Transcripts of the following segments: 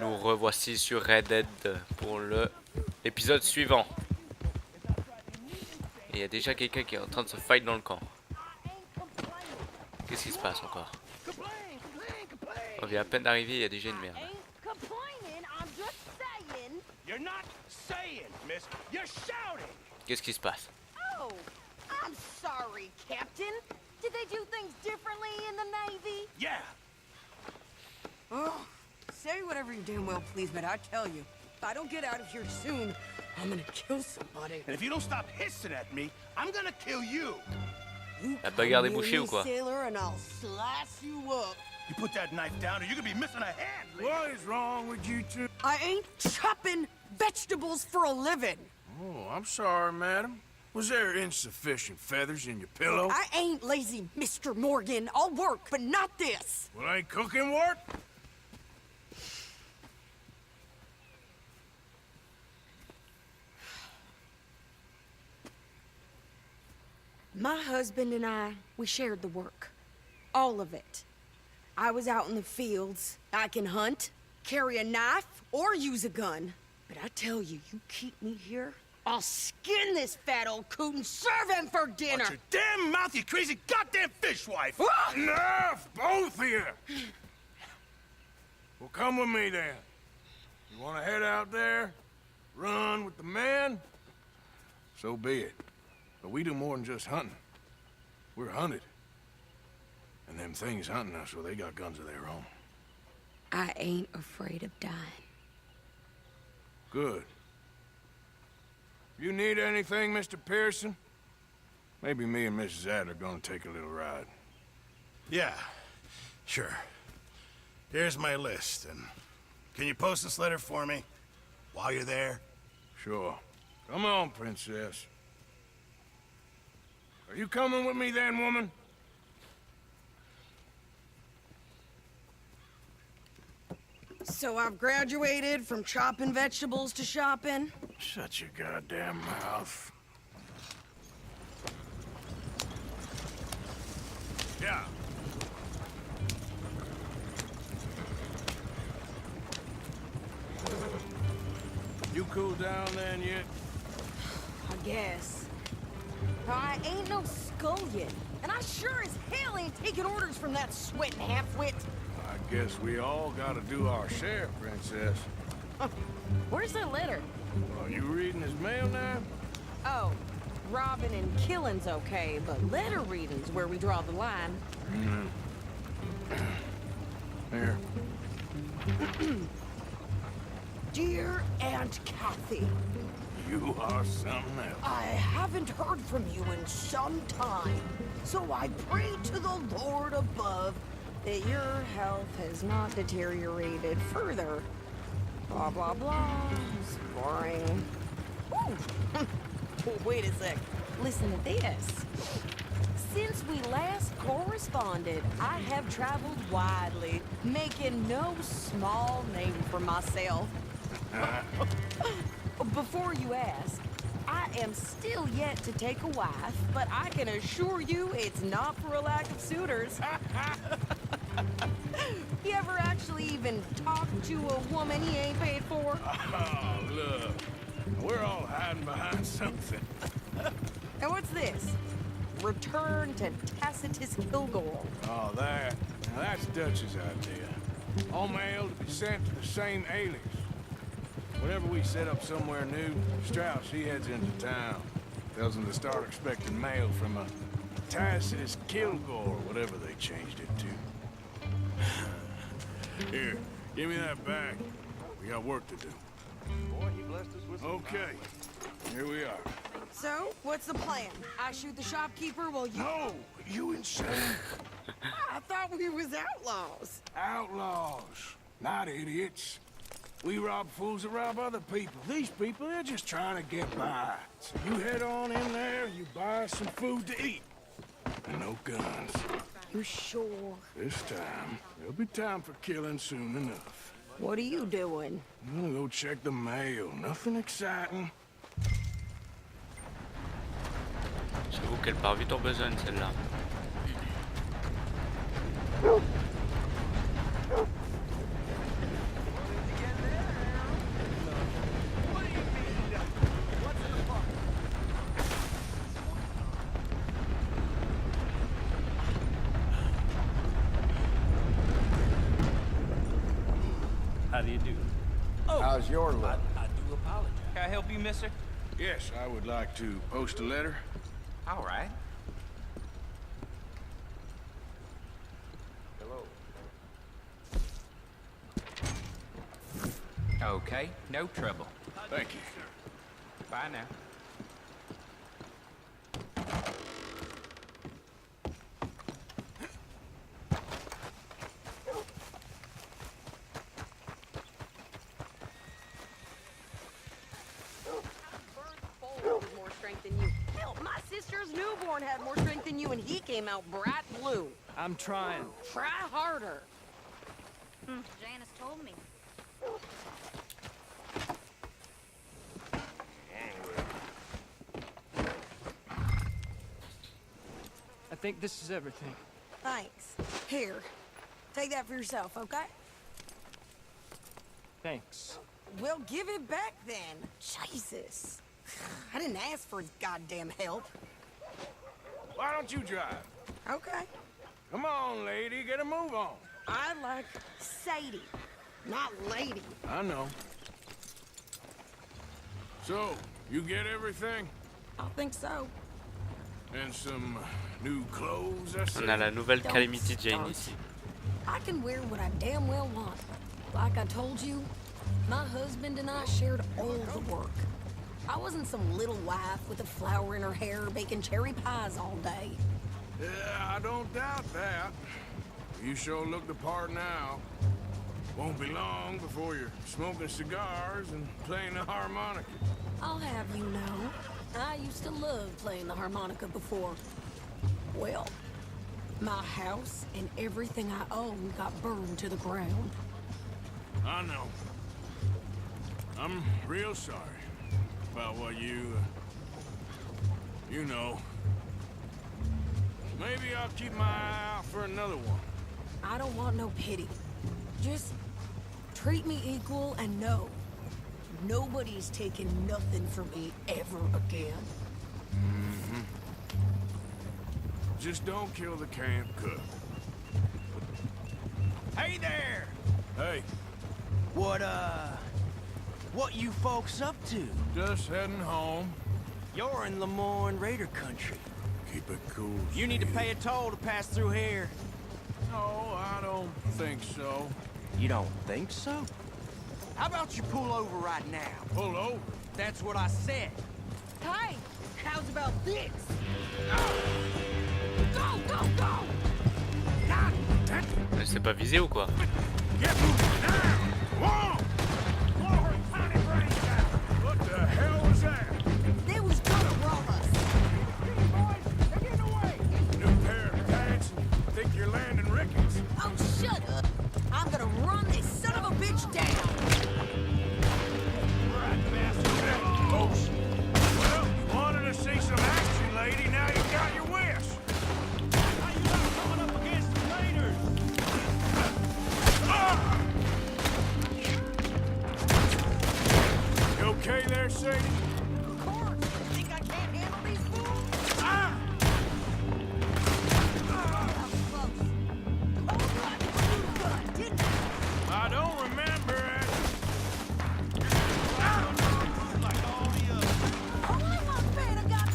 nous revoici sur Red Dead pour l'épisode suivant. Et il y a déjà quelqu'un qui est en train de se fight dans le camp. Qu'est-ce qui se passe encore? On vient à peine d'arriver, il y a déjà une merde. Qu'est-ce qui se passe? Oh, I'm sorry, Captain. Did they do things differently in the Navy? Yeah. Oh, say whatever you damn well please, but I tell you, if I don't get out of here soon, I'm gonna kill somebody. And if you don't stop hissing at me, I'm gonna kill you. La bagarre des bouchers ou quoi? Sailor, and I'll slice you up. You put that knife down or you're gonna be missing a hand. What is wrong with you two? I ain't chopping vegetables for a living. Oh, I'm sorry, madam. Was there insufficient feathers in your pillow? I ain't lazy, Mr. Morgan. I'll work, but not this. Well, ain't cooking work? My husband and I, we shared the work. All of it. I was out in the fields. I can hunt, carry a knife, or use a gun. But I tell you, you keep me here, I'll skin this fat old coot and serve him for dinner. Watch your damn mouth, you crazy goddamn fishwife! Enough, both of you! Well, come with me then. You want to head out there, run with the men? So be it. But we do more than just hunting. We're hunted. And them things hunting us, well, they got guns of their own. I ain't afraid of dying. Good. You need anything, Mr. Pearson? Maybe me and Mrs. Adler are gonna take a little ride. Yeah, sure. Here's my list, and can you post this letter for me while you're there? Sure. Come on, Princess. Are you coming with me then, woman? So I've graduated from chopping vegetables to shopping. Shut your goddamn mouth. Yeah. You cool down then yet? I guess. I ain't no scullion, and I sure as hell ain't taking orders from that sweating half-wit. I guess we all gotta do our share, Princess. Where's that letter? Are you reading his mail now? Oh, robbing and killing's okay, but letter reading's where we draw the line. Here. Dear Aunt Kathy, You are something else. I haven't heard from you in some time, so I pray to the Lord above that your health has not deteriorated further. Blah, blah, blah. It's boring. Ooh. Wait a sec. Listen to this. Since we last corresponded, I have traveled widely, making no small name for myself. Before you ask, I am still yet to take a wife, but I can assure you it's not for a lack of suitors. You ever actually even talk to a woman he ain't paid for? Oh, look. We're all hiding behind something. And what's this? Return to Tacitus Kilgore. Oh, that. Now that's Dutch's idea. All mail to be sent to the same alias. Whenever we set up somewhere new, Strauss, he heads into town. Tells them to start expecting mail from a Tacitus Kilgore, whatever they changed it to. Here, give me that back. We got work to do. Boy, he blessed us with some Okay, here we are. So, what's the plan? I shoot the shopkeeper while you... No, you insane. I thought we was outlaws. Outlaws, not idiots. We rob fools that rob other people. These people, they're just trying to get by. So you head on in there, you buy some food to eat. And no guns. You sure? This time, there'll be time for killing soon enough. What are you doing? I'm gonna go check the mail. Nothing exciting. J'avoue qu'elle part vite en besogne celle-là. How do you do? How's your luck? I do apologize. Can I help you, mister? Yes, I would like to post a letter. All right. Hello. Okay, no trouble. Thank you. Bye now. More strength than you. Hell, my sister's newborn had more strength than you, and he came out bright blue. I'm trying. Try harder. Janice told me. I think this is everything. Thanks. Here, take that for yourself, okay? Thanks. Well, give it back then. Jesus. I didn't ask for his goddamn help. Why don't you drive? Okay. Come on, lady, get a move on. I like Sadie, not lady. I know. So, you get everything? I think so. And some new clothes, I see. On a la nouvelle Don't Calamity Jane start. ici. I can wear what I damn well want. Like I told you, my husband and I shared all the work. I wasn't some little wife with a flower in her hair baking cherry pies all day. Yeah, I don't doubt that. You sure look the part now. Won't be long before you're smoking cigars and playing the harmonica. I'll have you know, I used to love playing the harmonica before. Well, my house and everything I own got burned to the ground. I know. I'm real sorry about what you know. Maybe I'll keep my eye out for another one. I don't want no pity. Just treat me equal and know nobody's taking nothing from me ever again. Just don't kill the camp cook. Hey there! Hey, What you folks up to? just heading home. You're in Lemoyne Raider country. Keep it cool. You need to Sadie. pay a toll to pass through here. No, I don't think so. You don't think so? How about you pull over right now? Pull over. That's what I said. Hey, how's about this? Go, go, go! Elle s'est pas visée ou quoi? Get moving now! Whoa! What the hell was that? They was gonna rob us. New pair of pants and think you're landing Ricketts. Oh, shut up. I'm gonna run this son of a bitch down. Ghost. Well, you wanted to see some action, lady. Now you got your wish. How you not coming up against the raiders? You okay there, Sadie? Of course. You think I can't handle these fools? Ah! That was close. Whole lot of blue blood, didn't I? I don't remember it. Like all the others. Only one fan I got.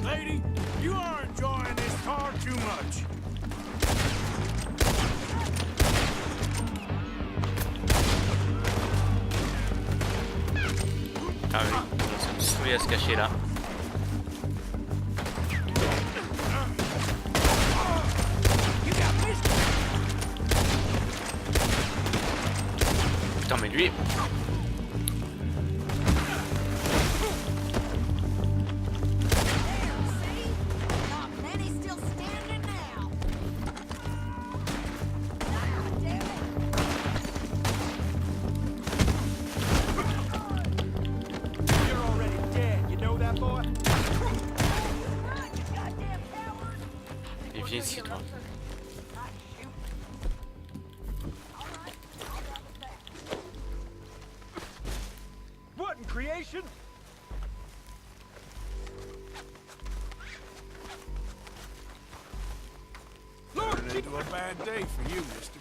Lady, you are enjoying this far too much. Ah oui, on commence à me saouler à se cacher là. Putain mais lui... See? Not many still standing now. Ah, damn it. You're already dead. You know that, boy? Run, you goddamn coward. Et viens ici toi. What in creation? Turning into a bad day for you, mister.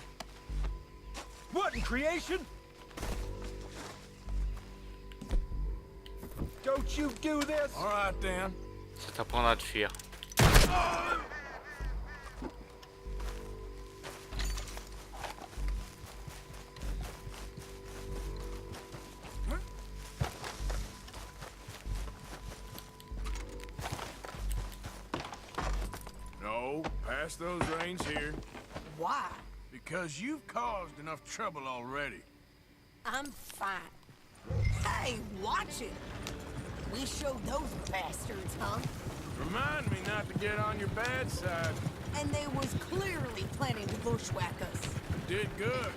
What in creation? Don't you do this? All right, then. Ça t'apprendra de fuir. No, pass those reins here. Why? Because you've caused enough trouble already. I'm fine. Hey, watch it. We showed those bastards, huh? Remind me not to get on your bad side. And they was clearly planning to bushwhack us. Did good.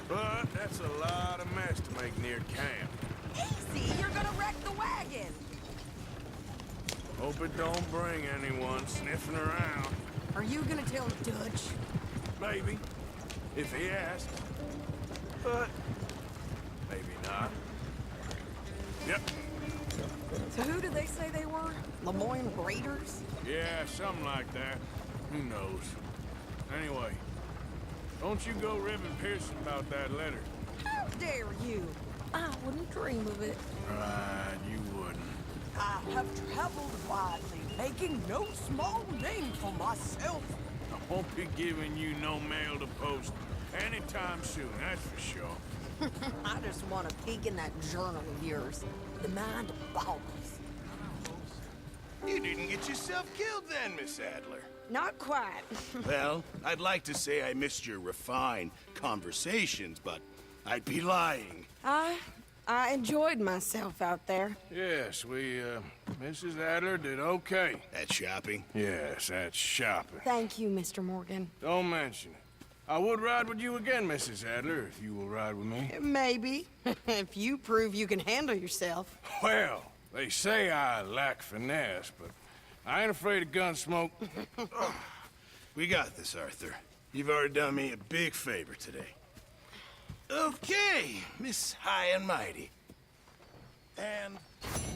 But that's a lot of mess to make near camp. Easy, you're gonna wreck the wagon. Hope it don't bring anyone sniffing around. Are you gonna tell Dutch? Maybe, if he asks. But maybe not. Yep. So who did they say they were? Lemoyne Raiders? Yeah, something like that. Who knows? Anyway, don't you go ribbing Pearson about that letter. How dare you? I wouldn't dream of it. Right, you wouldn't. I have traveled widely, making no small name for myself. I won't be giving you no mail to post anytime soon, that's for sure. I just want to peek in that journal of yours. The mind boggles. You didn't get yourself killed then, Miss Adler. Not quite. Well, I'd like to say I missed your refined conversations, but I'd be lying. I enjoyed myself out there. Yes, Mrs. Adler did okay. At shopping? Yes, that's shopping. Thank you, Mr. Morgan. Don't mention it. I would ride with you again, Mrs. Adler, if you will ride with me. Maybe. If you prove you can handle yourself. Well, they say I lack finesse, but I ain't afraid of gun smoke. We got this, Arthur. You've already done me a big favor today. Okay, Miss High and Mighty. And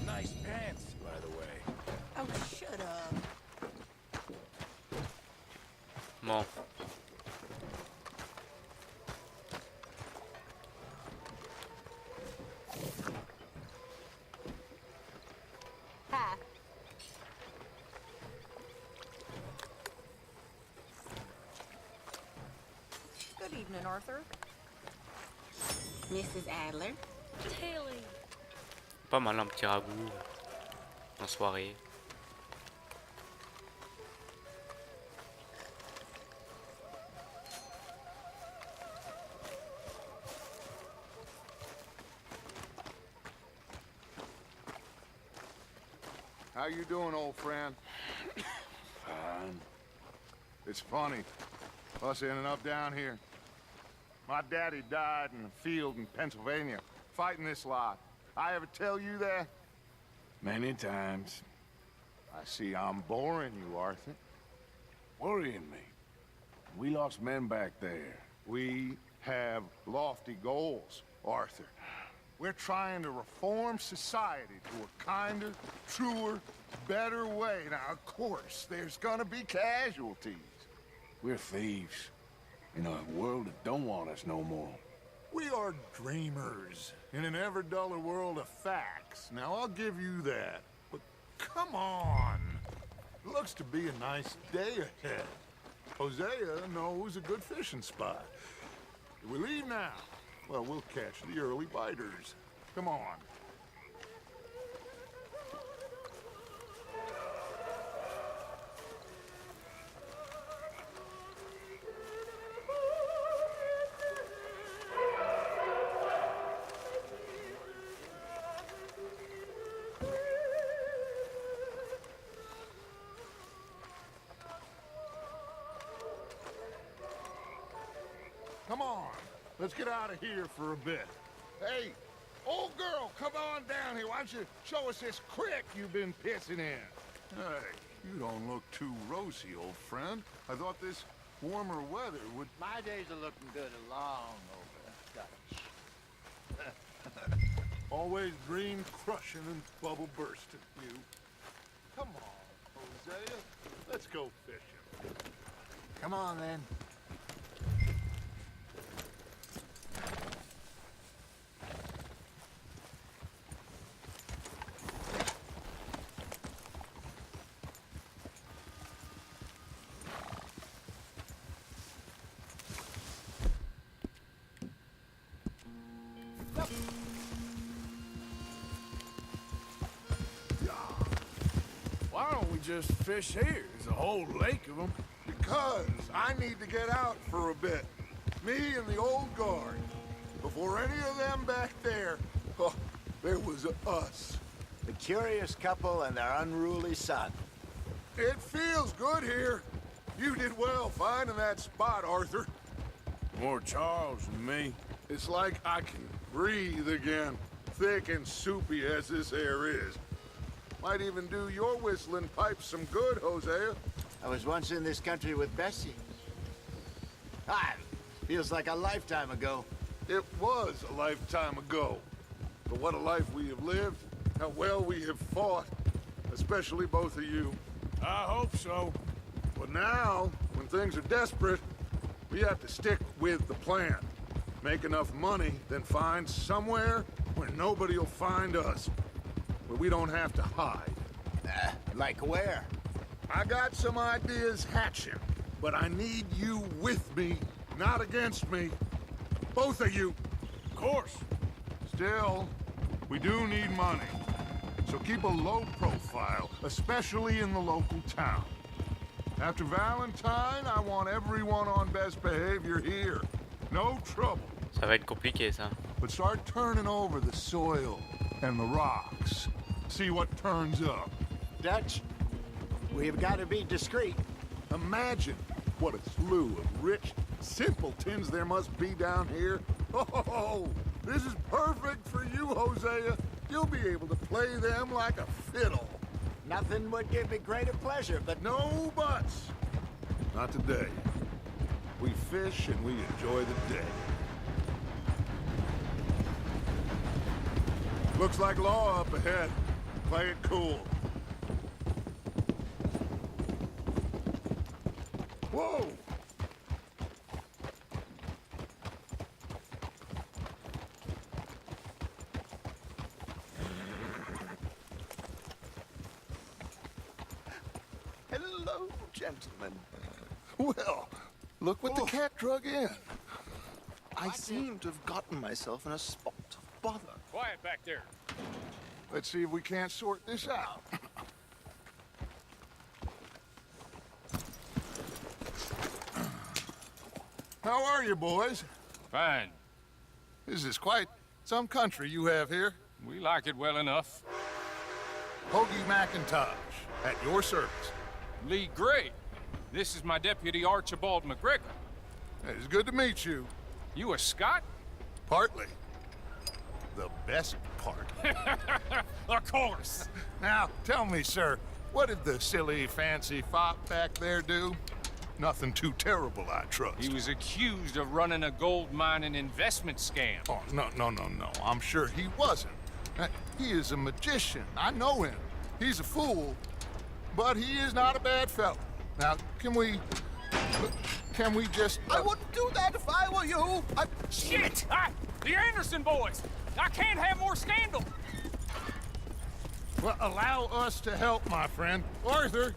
nice pants, by the way. Oh, shut up. Bon. Hi. Good evening, Arthur. Mrs. Adler. Pas mal un petit ragoût en soirée. How you doing, old friend? Fine. It's funny, us ending up down here. My daddy died in a field in Pennsylvania, fighting this lot. I ever tell you that? Many times. I see I'm boring you, Arthur. Worrying me. We lost men back there. We have lofty goals, Arthur. We're trying to reform society to a kinder, truer, better way. Now, of course, there's gonna be casualties. We're thieves. In a world that don't want us no more. We are dreamers in an ever duller world of facts. Now, I'll give you that. But come on. Looks to be a nice day ahead. Hosea knows a good fishing spot. Do we leave now? Well, we'll catch the early biters. Come on. Come on. Let's get out of here for a bit. Hey, old girl, come on down here. Why don't you show us this creek you've been pissing in? Hey, you don't look too rosy, old friend. I thought this warmer weather would... My days are looking good along over Dutch. Always dream crushing and bubble bursting, you. Come on, Hosea. Let's go fishing. Come on, then. just fish here? There's a whole lake of them. Because I need to get out for a bit. Me and the old guard. Before any of them back there, oh, there was us. The curious couple and their unruly son. It feels good here. You did well finding that spot, Arthur. More Charles than me. It's like I can breathe again, thick and soupy as this air is. Might even do your whistling pipes some good, Hosea. I was once in this country with Bessie. Ah, feels like a lifetime ago. It was a lifetime ago. But what a life we have lived, how well we have fought, especially both of you. I hope so. But now, when things are desperate, we have to stick with the plan. Make enough money, then find somewhere where nobody will find us. Where we don't have to hide. Like where? I got some ideas hatching, but I need you with me, not against me. Both of you. Of course. Still, we do need money. So keep a low profile, especially in the local town. After Valentine, I want everyone on best behavior here. No trouble. Ça va être compliqué ça. But start turning over the soil and the rocks. See what turns up. Dutch, we've got to be discreet. Imagine what a slew of rich simpletons there must be down here. Oh, this is perfect for you, Hosea. You'll be able to play them like a fiddle. Nothing would give me greater pleasure, but No buts. Not today. We fish and we enjoy the day. Looks like law up ahead. Play it cool. Whoa! Hello, gentlemen. Well, look what the cat drug in. I seem to have gotten myself in a spot of bother. Quiet back there. Let's see if we can't sort this out. How are you, boys? Fine. This is quite some country you have here. We like it well enough. Hoagie McIntosh, at your service. Lee Gray. This is my deputy Archibald McGregor. It's good to meet you. You a Scot? Partly. The best part. Of course. Now, tell me, sir, what did the silly, fancy fop back there do? Nothing too terrible, I trust. He was accused of running a gold mining investment scam. Oh, no. I'm sure he wasn't. He is a magician. I know him. He's a fool, but he is not a bad fellow. Now, can we just... I wouldn't do that if I were you. Shit! The Anderson boys! I can't have more scandal! Well, allow us to help, my friend. Arthur.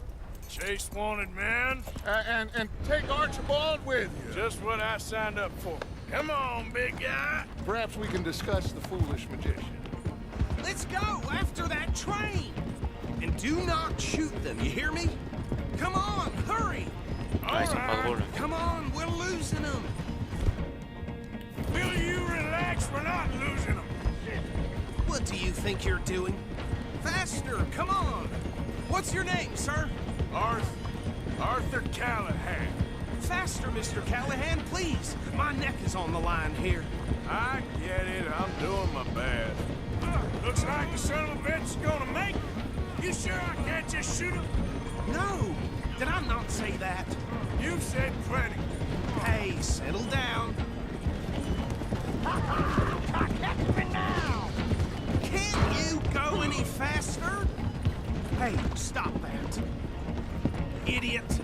Chase wanted man. And take Archibald with you. Just what I signed up for. Come on, big guy. Perhaps we can discuss the foolish magician. Let's go after that train! And do not shoot them, you hear me? Come on, hurry! Ah, ils sont pas drôles. Come on, we're losing them! Will you relax? We're not losing them. What do you think you're doing? Faster, come on! What's your name, sir? Arthur Callahan. Faster, Mr. Callahan, please! My neck is on the line here. I get it. I'm doing my best. Looks like the son of a bitch is gonna make it. You sure I can't just shoot him? No! Did I not say that? You've said plenty. Hey, settle down. Catch me now! Can't you go any faster? Hey, stop that. Idiot.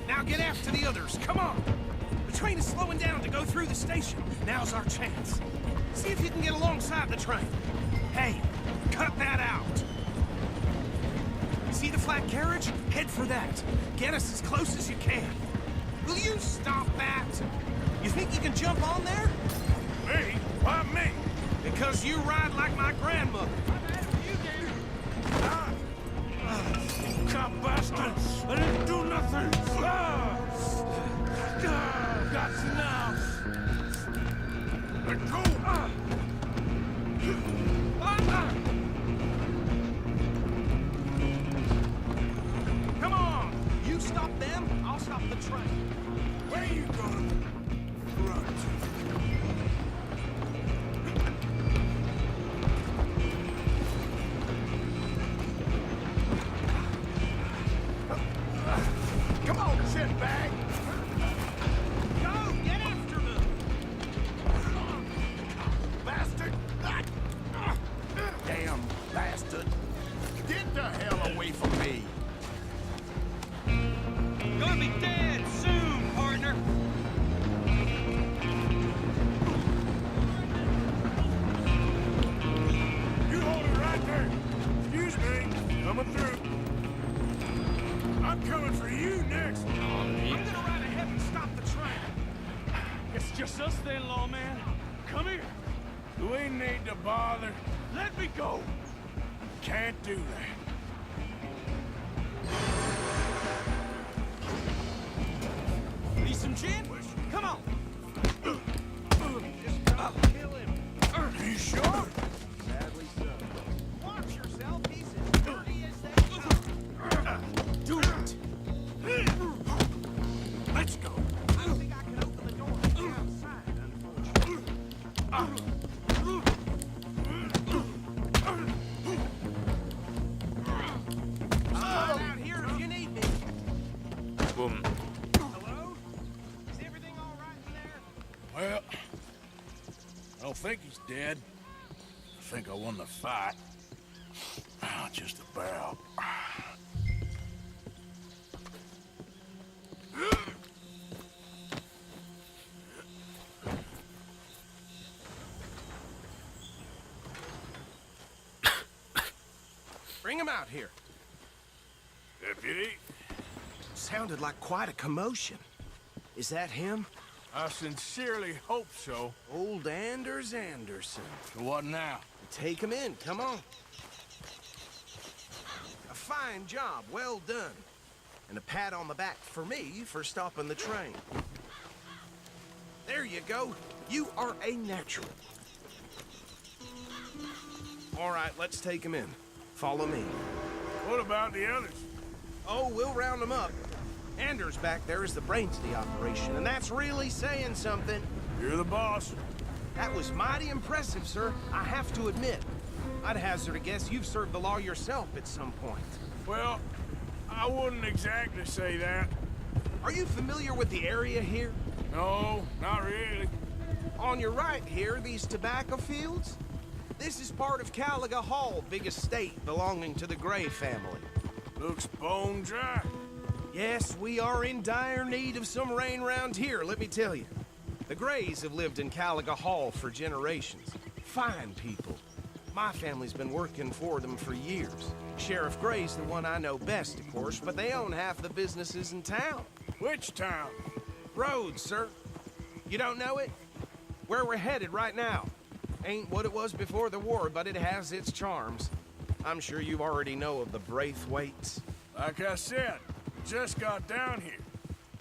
Now get after the others, come on! The train is slowing down to go through the station. Now's our chance. See if you can get alongside the train. Hey, cut that out. See the flat carriage? Head for that. Get us as close as you can. Will you stop that? You think you can jump on there? Me? Why me? Because you ride like my grandmother. cop bastard! I didn't do nothing! Got you now! Let go! Come on! You stop them, I'll stop the train. Where you going? Run to? Come on, shitbag! Go, get after them! Bastard! Damn bastard! Get the hell away from me! Gonna be dead soon, partner! You hold it right there. Excuse me. Coming through. I'm coming for you next. I'm gonna ride ahead and stop the train. It's just us then, lawman. Come here. We need to bother. Let me go. Can't do that. Need some gin? Come on! Just gotta kill him. You sure? Sadly so. Watch yourself, he's as dirty as they come. Do it. Let's go. I don't think I can open the door from the outside, unfortunately. I'm out here if you need me. Boom. Hello? Is everything all right in there? Well, I don't think he's dead. I think I won the fight. Just about. Bring him out here. Deputy, Sounded like quite a commotion. Is that him? I sincerely hope so. Old Anders Anderson. So what now? Take him in, come on. A fine job, well done. And a pat on the back for me for stopping the train. There you go. You are a natural. All right, let's take him in. Follow me. What about the others? Oh, we'll round them up. Anders back there is the brains of the operation, and that's really saying something. You're the boss. That was mighty impressive, sir. I have to admit. I'd hazard a guess you've served the law yourself at some point. Well, I wouldn't exactly say that. Are you familiar with the area here? No, not really. On your right here, these tobacco fields? This is part of Caliga Hall, big estate belonging to the Gray family. Looks bone dry. Yes, we are in dire need of some rain round here, let me tell you. The Grays have lived in Caliga Hall for generations. Fine people. My family's been working for them for years. Sheriff Gray's the one I know best, of course, but they own half the businesses in town. Which town? Rhodes, sir. You don't know it? Where we're headed right now. Ain't what it was before the war, but it has its charms. I'm sure you already know of the Braithwaites. Like I said, just got down here.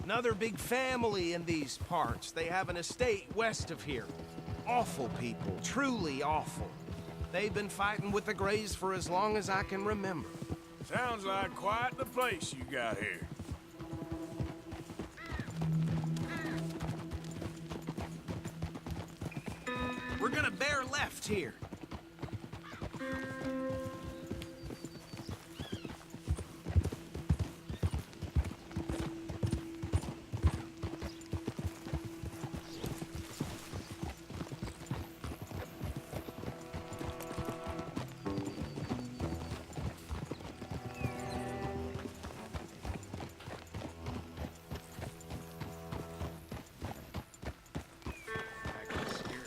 Another big family in these parts. They have an estate west of here. Awful people, truly awful. They've been fighting with the Grays for as long as I can remember. Sounds like quite the place you got here. We're gonna bear left here.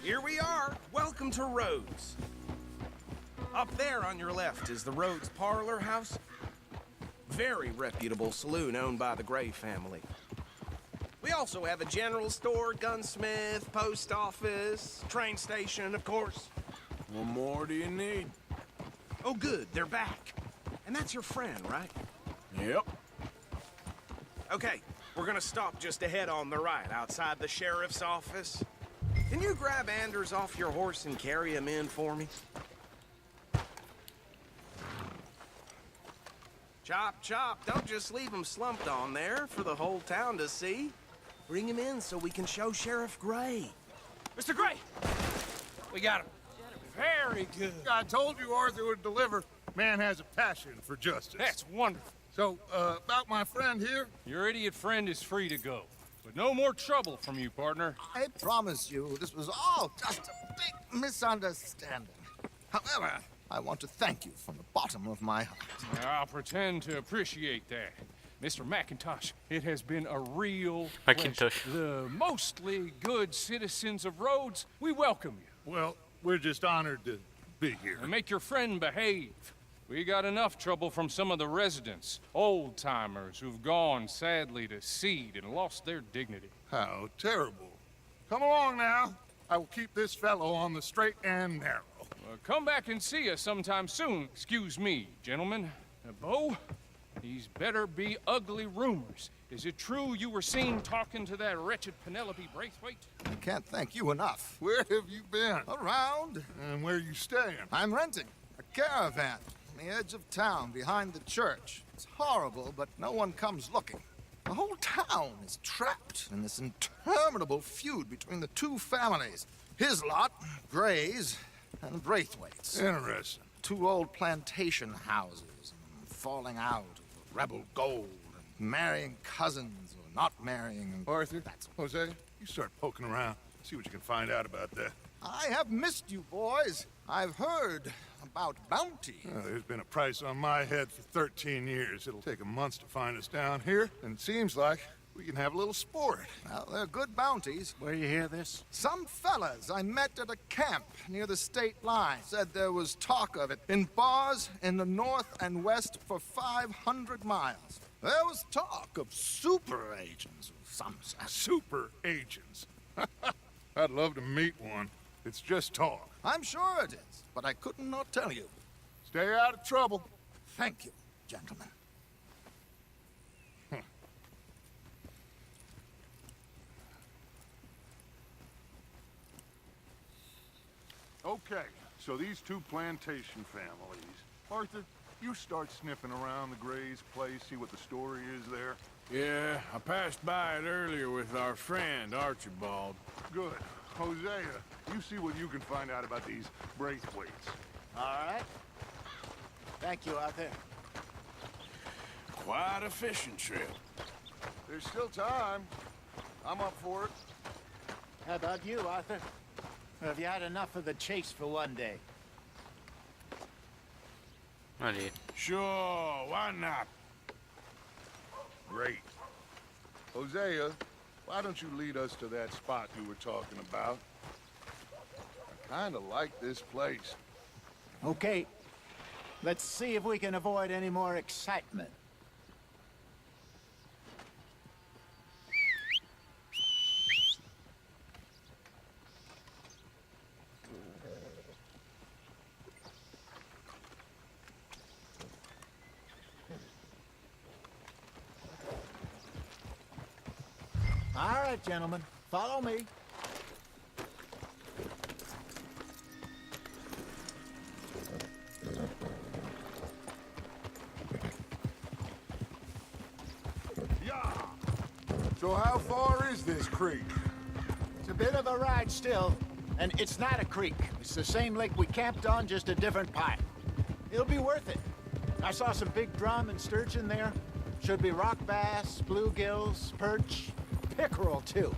Here we are. Welcome to Rhodes. Up there on your left is the Rhodes Parlor House. Very reputable saloon owned by the Gray family. We also have a general store, gunsmith, post office, train station, of course. What more do you need? Oh, good. They're back. And that's your friend, right? Yep. Okay, we're gonna stop just ahead on the right, outside the sheriff's office. Can you grab Anders off your horse and carry him in for me? Chop, chop, don't just leave him slumped on there for the whole town to see. Bring him in so we can show Sheriff Gray. Mr. Gray! We got him. Very good. I told you Arthur would deliver. Man has a passion for justice. That's wonderful. So, about my friend here? Your idiot friend is free to go. But no more trouble from you, partner. I promise you, this was all just a big misunderstanding. However, I want to thank you from the bottom of my heart. I'll pretend to appreciate that. Mr. McIntosh, it has been a real McIntosh. pleasure. The mostly good citizens of Rhodes, we welcome you. Well, we're just honored to be here. And make your friend behave. We got enough trouble from some of the residents, old-timers who've gone, sadly, to seed and lost their dignity. How terrible. Come along now. I will keep this fellow on the straight and narrow. Come back and see us sometime soon. Excuse me, gentlemen. Bo, these better be ugly rumors. Is it true you were seen talking to that wretched Penelope Braithwaite? I can't thank you enough. Where have you been? Around. And where are you staying? I'm renting a caravan on the edge of town behind the church. It's horrible, but no one comes looking. The whole town is trapped in this interminable feud between the two families. His lot, Gray's, and Braithwaite's. Interesting. Two old plantation houses, and falling out of rebel gold, and marrying cousins or not marrying. Arthur, Jose, you start poking around. See what you can find out about that. I have missed you, boys. I've heard about bounty. There's been a price on my head for 13 years. It'll take a month to find us down here, and it seems like we can have a little sport. Well, they're good bounties. Where you hear this? Some fellas I met at a camp near the state line said there was talk of it in bars in the north and west for 500 miles. There was talk of super agents of some sort. Super agents? I'd love to meet one. It's just talk. I'm sure it is, but I couldn't not tell you. Stay out of trouble. Thank you, gentlemen. Okay, so these two plantation families. Arthur, you start sniffing around the Gray's place, see what the story is there. Yeah, I passed by it earlier with our friend, Archibald. Good. Hosea, you see what you can find out about these Braithwaites. All right. Thank you, Arthur. Quite a fishing trip. There's still time. I'm up for it. How about you, Arthur? Or have you had enough of the chase for one day? Allez. Sure, why not? Great. Hosea, why don't you lead us to that spot you were talking about? I kind of like this place. Okay. Let's see if we can avoid any more excitement. All right, gentlemen, follow me. Yeah. So how far is this creek? It's a bit of a ride still, and it's not a creek. It's the same lake we camped on, just a different part. It'll be worth it. I saw some big drum and sturgeon there. Should be rock bass, bluegills, perch, pickerel, too.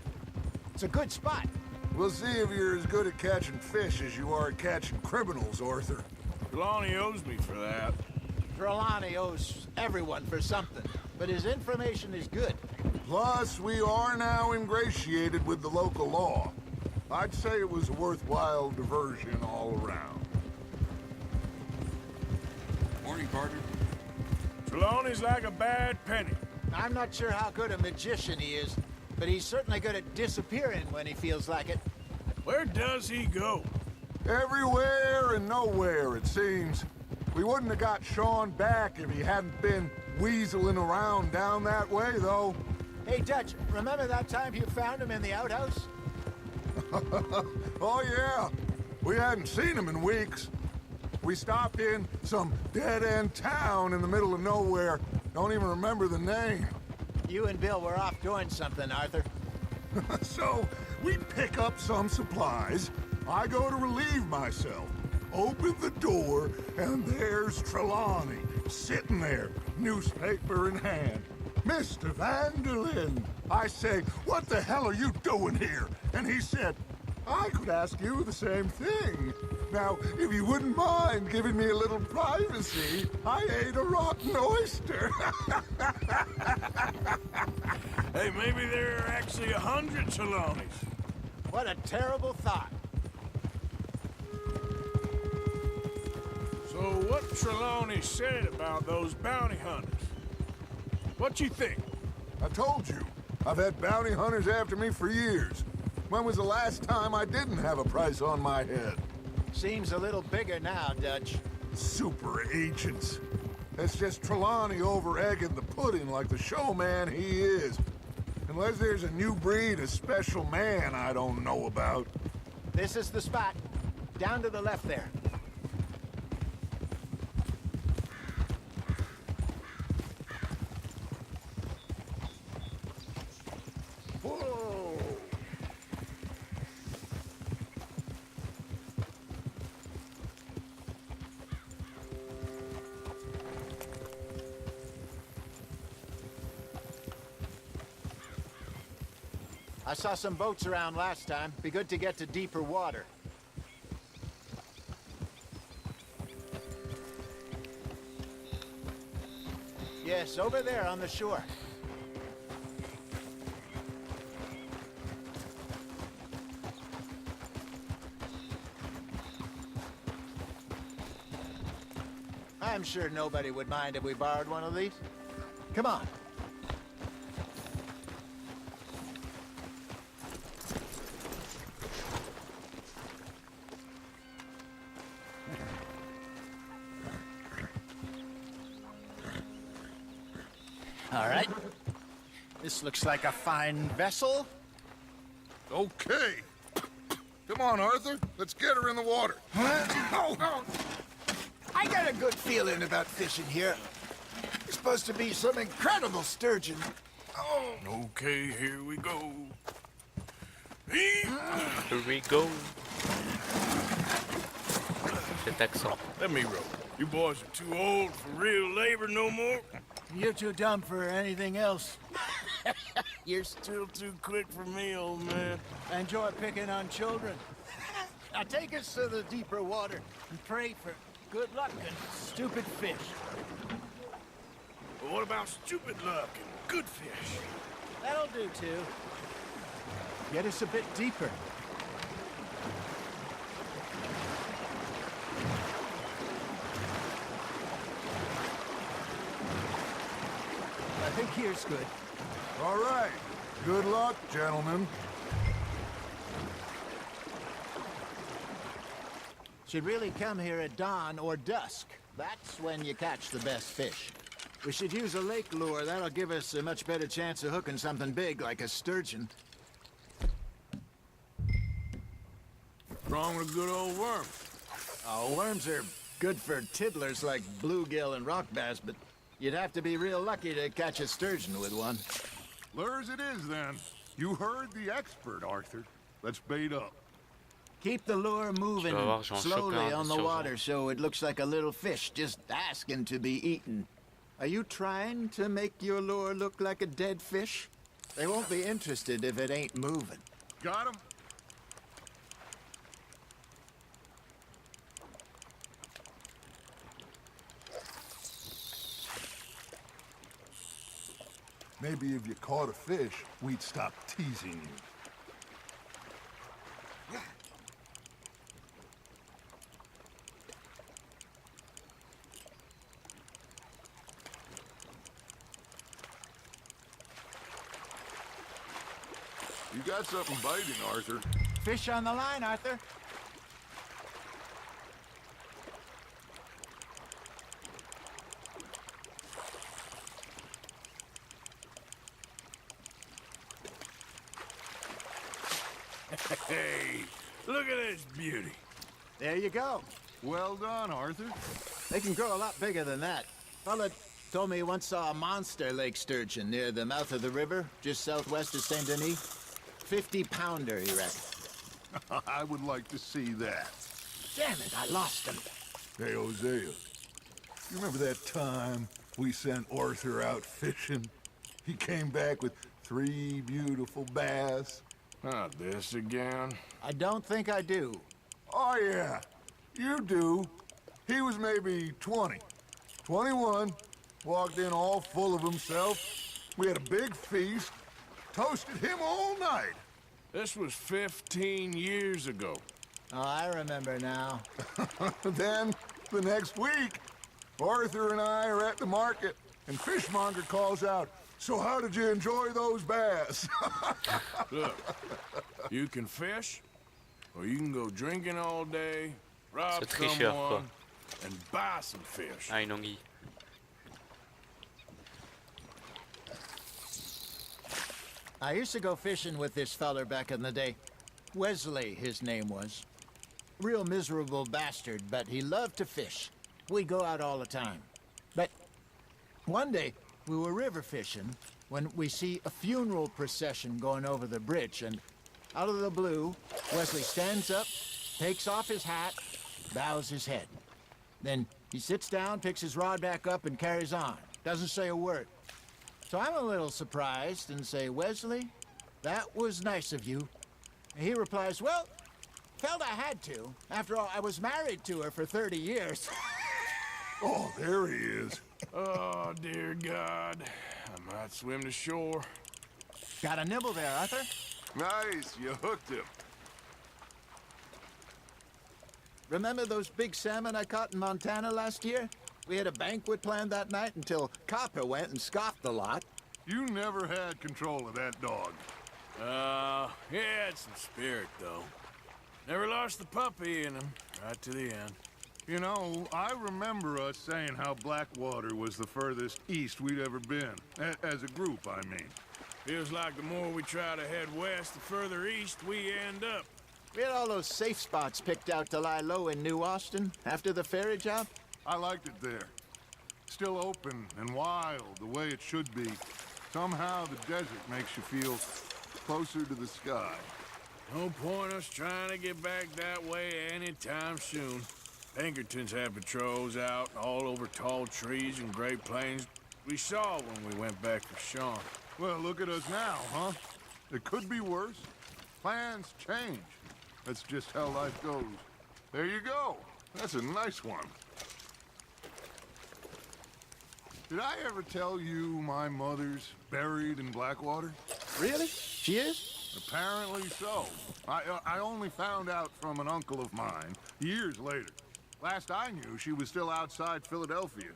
It's a good spot. We'll see if you're as good at catching fish as you are at catching criminals, Arthur. Trelawny owes me for that. Trelawny owes everyone for something, but his information is good. Plus, we are now ingratiated with the local law. I'd say it was a worthwhile diversion all around. Morning, partner. Trelawny's like a bad penny. I'm not sure how good a magician he is, but he's certainly good at disappearing when he feels like it. Where does he go? Everywhere and nowhere, it seems. We wouldn't have got Sean back if he hadn't been weaseling around down that way, though. Hey, Dutch, remember that time you found him in the outhouse? Oh, yeah. We hadn't seen him in weeks. We stopped in some dead-end town in the middle of nowhere. Don't even remember the name. You and Bill were off doing something, Arthur. So, we pick up some supplies. I go to relieve myself. Open the door, and there's Trelawny, sitting there, newspaper in hand. Mr. Vanderlyn. I say, what the hell are you doing here? And he said, I could ask you the same thing. Now, if you wouldn't mind giving me a little privacy, I ate a rotten oyster. Hey, maybe there are actually 100 Trelawnys. What a terrible thought. So what Trelawny said about those bounty hunters? What you think? I told you, I've had bounty hunters after me for years. When was the last time I didn't have a price on my head? Seems a little bigger now, Dutch. Super agents. It's just Trelawny over-egging the pudding like the showman he is. Unless there's a new breed of special man I don't know about. This is the spot. Down to the left there. Whoa! I saw some boats around last time. Be good to get to deeper water. Yes, over there on the shore. I'm sure nobody would mind if we borrowed one of these. Come on. All right. This looks like a fine vessel. Okay. Come on, Arthur. Let's get her in the water. Oh. I got a good feeling about fishing here. It's supposed to be some incredible sturgeon. Oh. Okay, here we go. Here we go. Cet accent. Let me row. You boys are too old for real labor no more. You're too dumb for anything else. You're still too quick for me, old man. Enjoy picking on children. Now take us to the deeper water and pray for good luck and stupid fish. But what about stupid luck and good fish? That'll do, too. Get us a bit deeper. I think here's good. All right. Good luck, gentlemen. Should really come here at dawn or dusk. That's when you catch the best fish. We should use a lake lure. That'll give us a much better chance of hooking something big like a sturgeon. What's wrong with a good old worm? Oh, worms are good for tiddlers like bluegill and rock bass, but you'd have to be real lucky to catch a sturgeon with one. Lures it is, then. You heard the expert, Arthur. Let's bait up. Keep the lure moving slowly on the water so it looks like a little fish just asking to be eaten. Are you trying to make your lure look like a dead fish? They won't be interested if it ain't moving. Got him? Maybe if you caught a fish, we'd stop teasing you. You got something biting, Arthur. Fish on the line, Arthur. Hey, look at this beauty. There you go. Well done, Arthur. They can grow a lot bigger than that. Fella told me he once saw a monster lake sturgeon near the mouth of the river, just southwest of Saint Denis. 50-pounder, he reckoned. I would like to see that. Damn it, I lost him. Hey, Hosea, you remember that time we sent Arthur out fishing? He came back with 3 beautiful bass. Not this again. I don't think I do. Oh, yeah, you do. He was maybe 20, 21, walked in all full of himself. We had a big feast, toasted him all night. This was 15 years ago. Oh, I remember now. Then, the next week, Arthur and I are at the market, and Fishmonger calls out, "So how did you enjoy those bass?" Look, you can fish, or you can go drinking all day, rob C'est tricheur, quoi. someone, and buy some fish. Ah, une anguille. I used to go fishing with this feller back in the day. Wesley, his name was. Real miserable bastard, but he loved to fish. We go out all the time. But one day, we were river fishing when we see a funeral procession going over the bridge, and out of the blue, Wesley stands up, takes off his hat, bows his head. Then he sits down, picks his rod back up, and carries on. Doesn't say a word. So I'm a little surprised and say, "Wesley, that was nice of you." And he replies, "Well, felt I had to. After all, I was married to her for 30 years. Oh, there he is. Oh, dear God. I might swim to shore. Got a nibble there, Arthur? Nice, you hooked him. Remember those big salmon I caught in Montana last year? We had a banquet planned that night until Copper went and scoffed the lot. You never had control of that dog. He had some spirit, though. Never lost the puppy in him, right to the end. You know, I remember us saying how Blackwater was the furthest east we'd ever been. As a group, I mean. Feels like the more we try to head west, the further east we end up. We had all those safe spots picked out to lie low in New Austin after the ferry job. I liked it there. Still open and wild, the way it should be. Somehow the desert makes you feel closer to the sky. No point us trying to get back that way anytime soon. Pinkertons had patrols out all over tall trees and Great Plains. We saw when we went back for Sean. Well, look at us now, huh? It could be worse. Plans change. That's just how life goes. There you go. That's a nice one. Did I ever tell you my mother's buried in Blackwater? Really? She is? Apparently so. I only found out from an uncle of mine years later. Last I knew, she was still outside Philadelphia.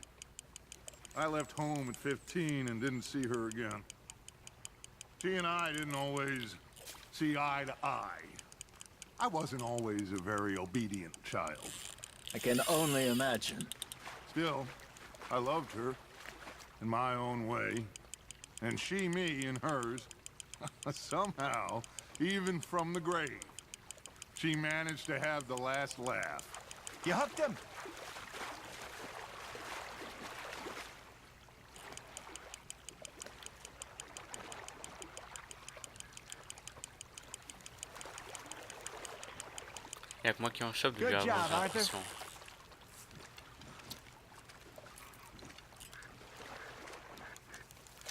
I left home at 15 and didn't see her again. She and I didn't always see eye to eye. I wasn't always a very obedient child. I can only imagine. Still, I loved her in my own way, and she me in hers. Somehow, even from the grave, she managed to have the last laugh. You hooked him? Y'a que moi qui en chope Good déjà job, avant, j'ai Arthur. l'impression.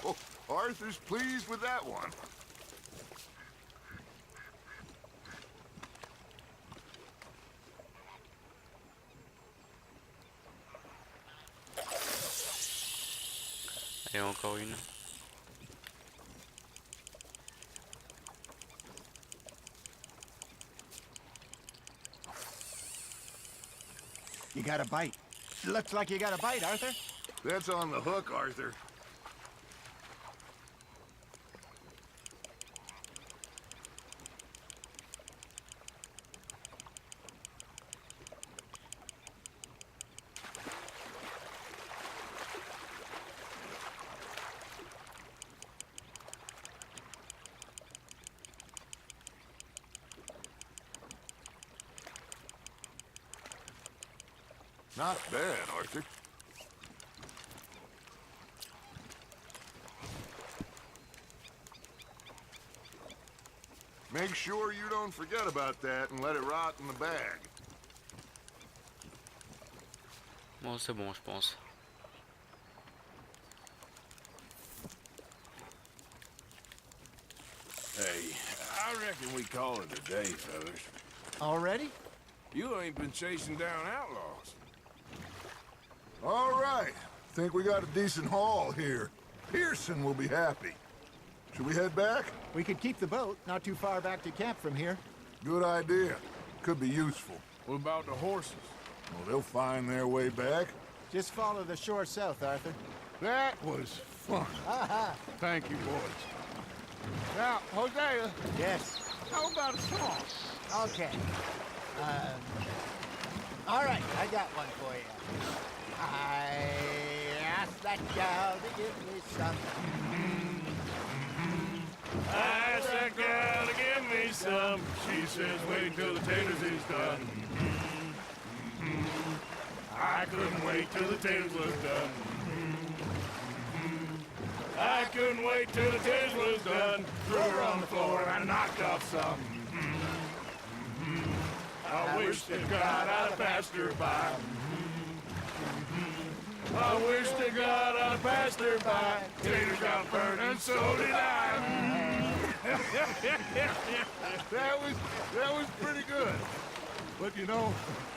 Oh, Arthur's pleased with that one. Et encore une. You got a bite. Looks like you got a bite, Arthur. That's on the hook, Arthur. Not bad, Arthur. Make sure you don't forget about that and let it rot in the bag. Bon, c'est bon, je pense. Hey, I reckon we call it a day, fellas. Already? You ain't been chasing down outlaws. All right. Think we got a decent haul here. Pearson will be happy. Should we head back? We could keep the boat not too far back to camp from here. Good idea. Could be useful. What about the horses? Well, they'll find their way back. Just follow the shore south, Arthur. That was fun. Thank you, boys. Now, Hosea. Yes. How about a song? Okay. All right, I got one for you. I asked that gal to give me some. I asked that gal to give me some. She says, wait till the taters is done. I couldn't wait till the taters was done. I couldn't wait till the taters was done. Threw her on the floor and I knocked off some. I wish to God I'd have passed her by. I wish to God I'd have passed her by. Taters got burned and so did I. That was pretty good. But you know,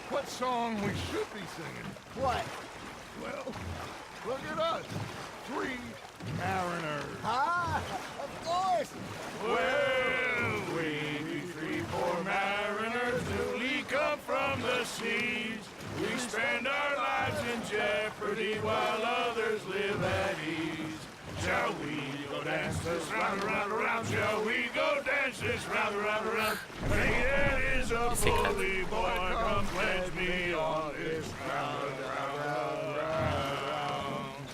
what song we should be singing? What? Well, look at us. 3 mariners. Ah, of course. Well, we be 3 poor mariners newly come from the seas. We spend our lives in jeopardy while others live at ease. Shall we go dance this round, around, around? Shall we go dance this round, around, around? Hey, that is a bully boy, come pledge me on this round, round, round, round.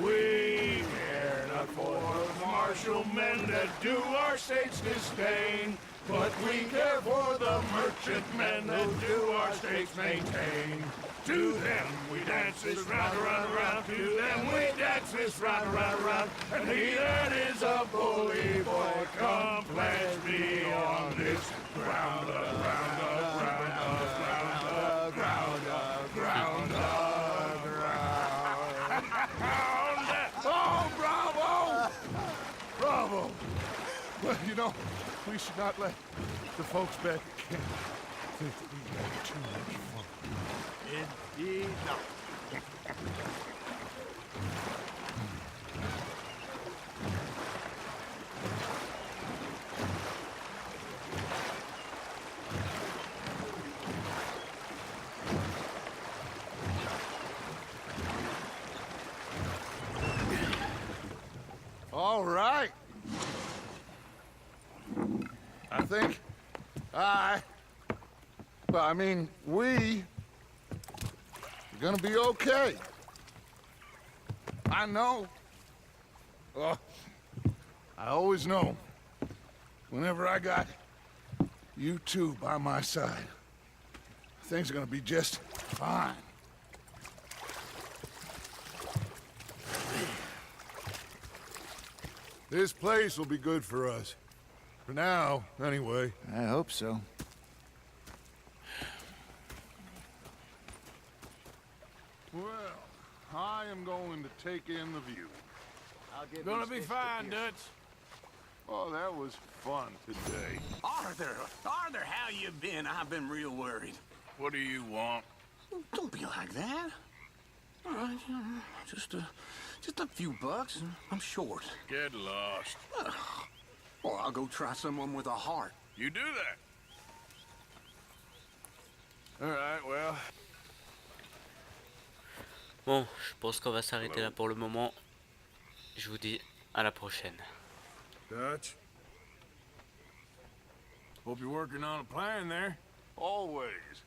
We care not for the martial men that do our state's disdain, but we care for the merchant men that do our states maintain. To them we dance this round, around, around. To them we dance this round, around, around. And he that is a bully boy, come pledge me on this ground up, ground up, ground up, ground up, ground up, ground up, ground up. Oh, bravo! Bravo! Well, you know, we should not let the folks back at camp think that we had too much fun. Indeed not. All right. I think we are gonna be okay. I know. I always know. Whenever I got you two by my side, things are gonna be just fine. This place will be good for us. For now, anyway. I hope so. Well, I am going to take in the view. I'll give Gonna these be sticks to fine, Pearson. Dutch. Oh, that was fun today. Arthur, how you been? I've been real worried. What do you want? Don't be like that. All right, just a few bucks, and I'm short. Get lost. Or I'll go try someone with a heart. You do that. All right, well. Bon, je pense qu'on va s'arrêter là pour le moment. Je vous dis à la prochaine. Dutch. Hope you're working on a plan there. Always.